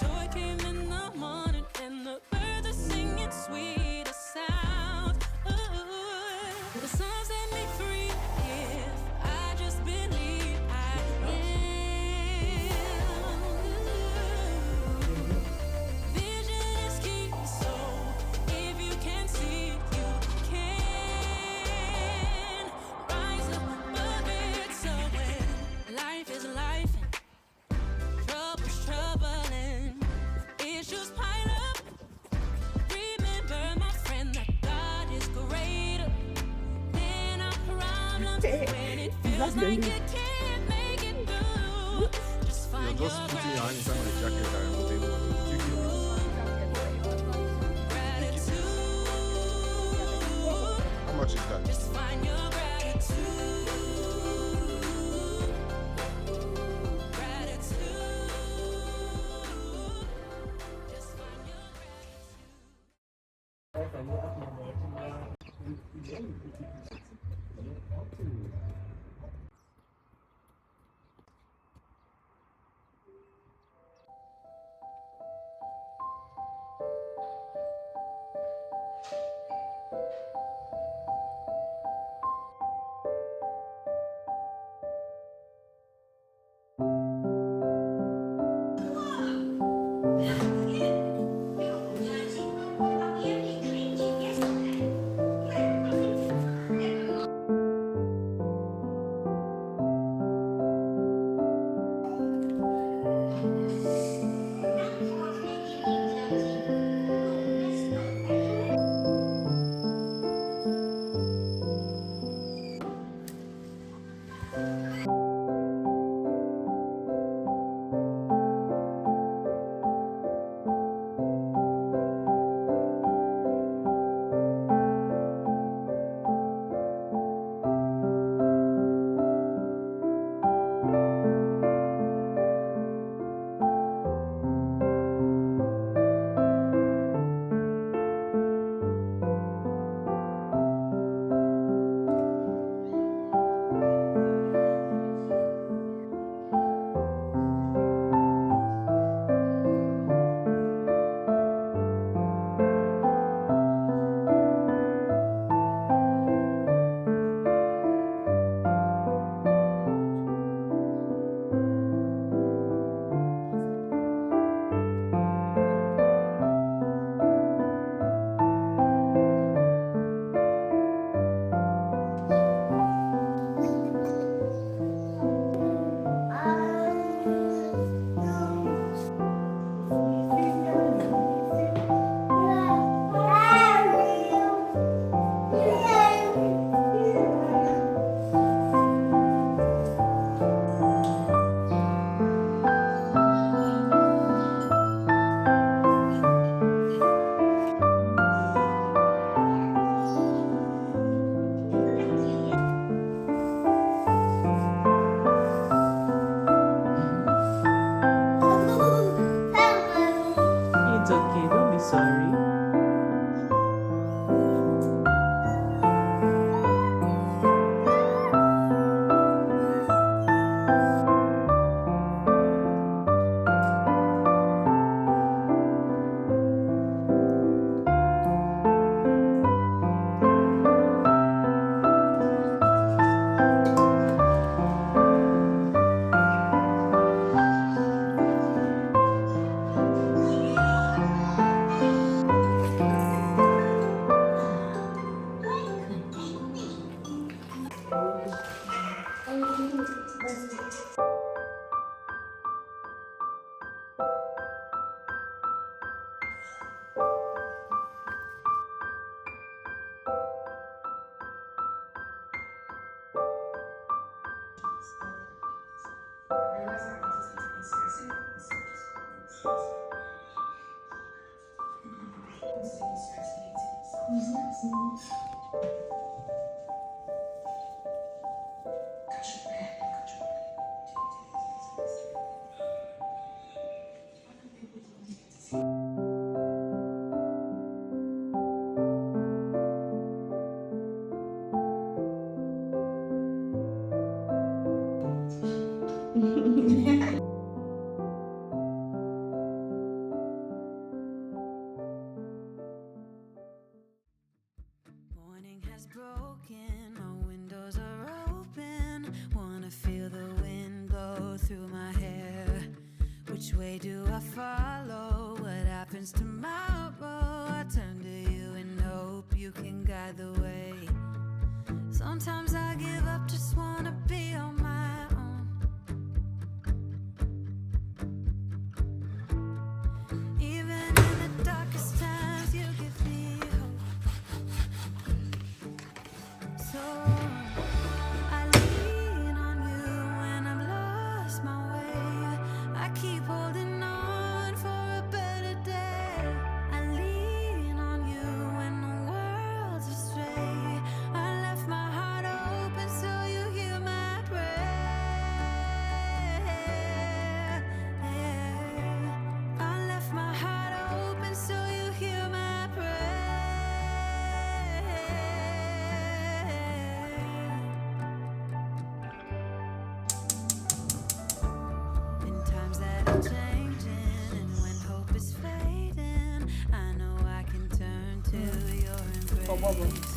Joy came in the morning and the birds are singing sweeter sound. Ooh, the sun set me free if I just believe I am. Vision is key, so if you can see, you can rise above it. So when life is life and trouble's troubling, issues pile up. Remember, my friend, that God is greater than our problems. When it feels like you can't make it through, just find your 여자 스포츠니 아니 상관이 자켓 잘 못해도 gratitude. How much is that? Just find your gratitude. Gratitude. Just find your gratitude. through my hair. Which way do I follow? What happens tomorrow? I turn to you and hope you can guide the way. Sometimes I give up, just wanna be on my own. Even in the darkest times, you give me hope. So I lean on you when I've lost my way. I keep holding on for a better day. I lean on you when the world's astray. I left my heart open so you hear my prayer. I left my heart open so you hear my prayer. In times that are changing and when hope is fading, I know I can turn to your embrace.